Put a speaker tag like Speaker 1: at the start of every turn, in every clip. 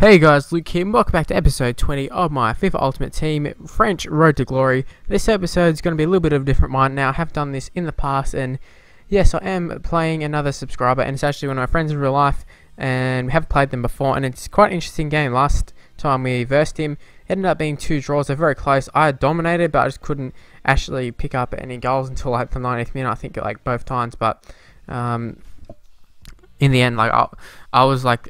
Speaker 1: Hey guys, Luke here, and welcome back to episode 20 of my FIFA Ultimate Team French Road to Glory. This episode is going to be a little bit of a different one. Now, I have done this in the past, and yes, I am playing another subscriber, and it's actually one of my friends in real life, and we have played them before, and it's quite an interesting game. Last time we versed him, it ended up being 2 draws. They're very close. I dominated, but I just couldn't actually pick up any goals until like the 90th minute, I think, like both times, but in the end, like I was like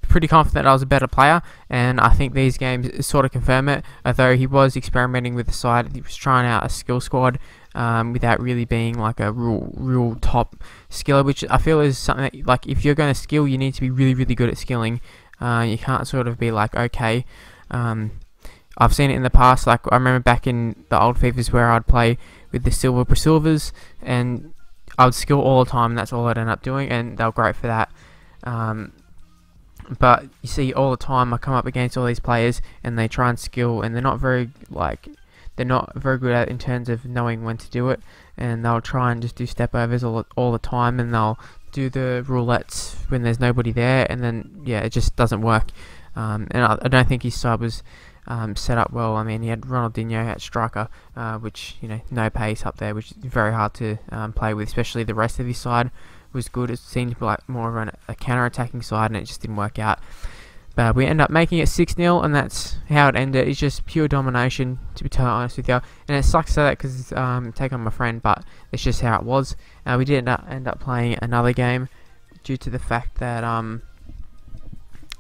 Speaker 1: pretty confident I was a better player, and I think these games sort of confirm it. Although he was experimenting with the side, he was trying out a skill squad without really being like a real top skiller, which I feel is something that, like, if you're going to skill, you need to be really good at skilling. You can't sort of be like, okay. I've seen it in the past. Like, I remember back in the old FIFAs where I'd play with the silvers, and I would skill all the time, and that's all I'd end up doing, and they were great for that. But you see, all the time I come up against all these players, and they try and skill, and they're not very good at it in terms of knowing when to do it, and they'll try and just do step overs all the time, and they'll do the roulettes when there's nobody there, and then yeah, it just doesn't work. And I don't think his side was set up well. I mean, he had Ronaldinho at striker, which, you know, no pace up there, which is very hard to play with, especially the rest of his side was good. It seemed to be like more of a counter-attacking side, and it just didn't work out. But we end up making it 6-0, and that's how it ended. It's just pure domination, to be totally honest with you. And it sucks to say that because take on my friend, but it's just how it was. We did end up playing another game due to the fact that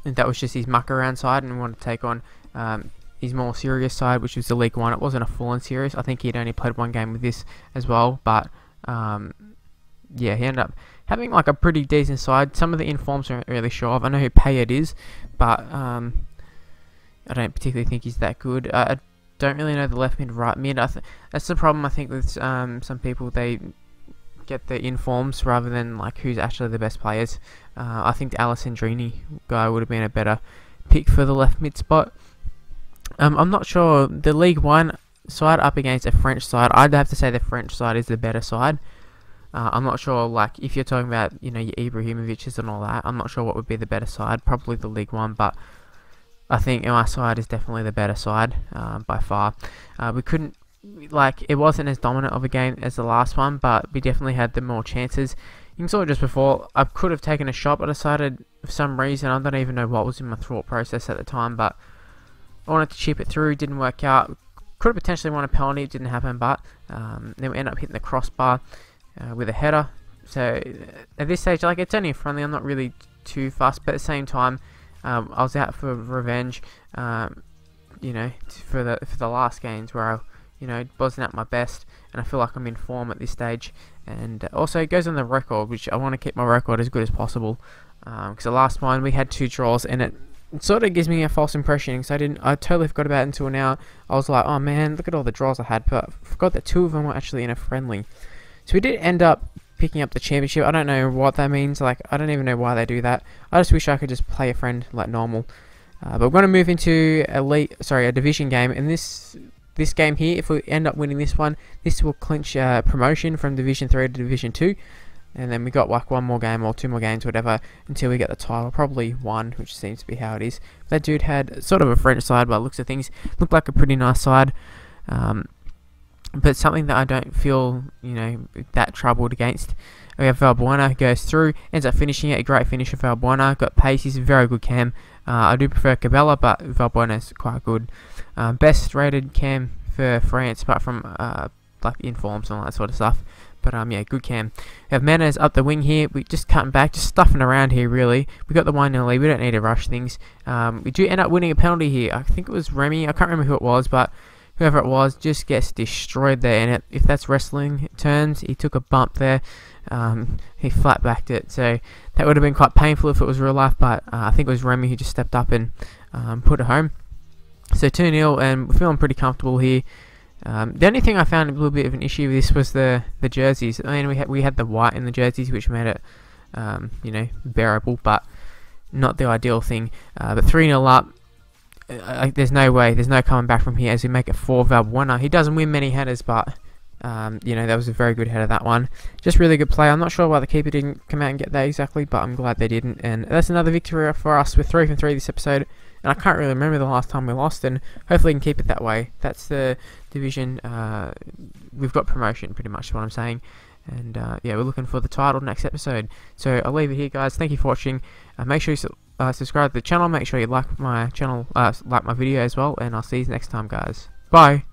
Speaker 1: that was just his muck around side, and we wanted to take on his more serious side, which was the League One. It wasn't a full-on serious. I think he'd only played one game with this as well, but yeah, he ended up having like a pretty decent side. Some of the informs aren't really sure of. I know who Payet is, but I don't particularly think he's that good. I don't really know the left mid, right mid. That's the problem, I think, with some people. They get the informs rather than like who's actually the best players. I think the Alessandrini guy would have been a better pick for the left mid spot. I'm not sure. The League One side up against a French side, I'd have to say the French side is the better side. I'm not sure, like, if you're talking about, you know, your Ibrahimoviches and all that, I'm not sure what would be the better side. Probably the League One, but I think our side is definitely the better side by far. We couldn't, like, it wasn't as dominant of a game as the last one, but we definitely had the more chances. You saw it just before. I could have taken a shot, but I decided for some reason, I don't even know what was in my thought process at the time, but I wanted to chip it through. Didn't work out. Could have potentially won a penalty. It didn't happen, but then we ended up hitting the crossbar with a header. So at this stage, like, it's only a friendly. I'm not really too fussed, but at the same time, I was out for revenge. You know, for the last games where I, you know, wasn't at my best, and I feel like I'm in form at this stage. And also, it goes on the record, which I want to keep my record as good as possible. Because the last one we had 2 draws, and it sort of gives me a false impression, because I totally forgot about it until now. I was like, oh man, look at all the draws I had, but I forgot that 2 of them were actually in a friendly. So we did end up picking up the championship. I don't know what that means. Like, I don't even know why they do that. I just wish I could just play a friend like normal. But we're going to move into a division game, and this game here, if we end up winning this one, this will clinch promotion from Division 3 to Division 2. And then we got like 1 more game or 2 more games, whatever, until we get the title. Probably 1, which seems to be how it is. That dude had sort of a French side by the looks of things. Looked like a pretty nice side. But something that I don't feel, you know, that troubled against. We have Valbuena, who goes through, ends up finishing it. A great finish of Valbuena. Got pace. He's a very good cam. I do prefer Cabela, but Valbuena is quite good. Best rated cam for France, apart from like informs and all that sort of stuff. But yeah, good cam. We have Menez up the wing here. We just cutting back, just stuffing around here, really. We got the 1-0 lead. We don't need to rush things. We do end up winning a penalty here. I think it was Remy. I can't remember who it was, but whoever it was just gets destroyed there. And if that's wrestling terms, he took a bump there. He flat backed it. So that would have been quite painful if it was real life. But I think it was Remy who just stepped up and put it home. So 2-0, and we're feeling pretty comfortable here. The only thing I found a little bit of an issue with this was the jerseys. I mean, we had the white in the jerseys, which made it you know, bearable, but not the ideal thing. But 3-0 up. There's no way, there's no coming back from here as we make it 4 Valbuena. He doesn't win many headers, but You know, that was a very good header, that one. Just really good play. I'm not sure why the keeper didn't come out and get that exactly, but I'm glad they didn't. And that's another victory for us. We're 3 from 3 this episode. And I can't really remember the last time we lost, and hopefully we can keep it that way. That's the division. We've got promotion, pretty much, is what I'm saying. And yeah, we're looking for the title next episode. So I'll leave it here, guys. Thank you for watching. Make sure you subscribe to the channel. Make sure you like my channel, like my video as well. And I'll see you next time, guys. Bye.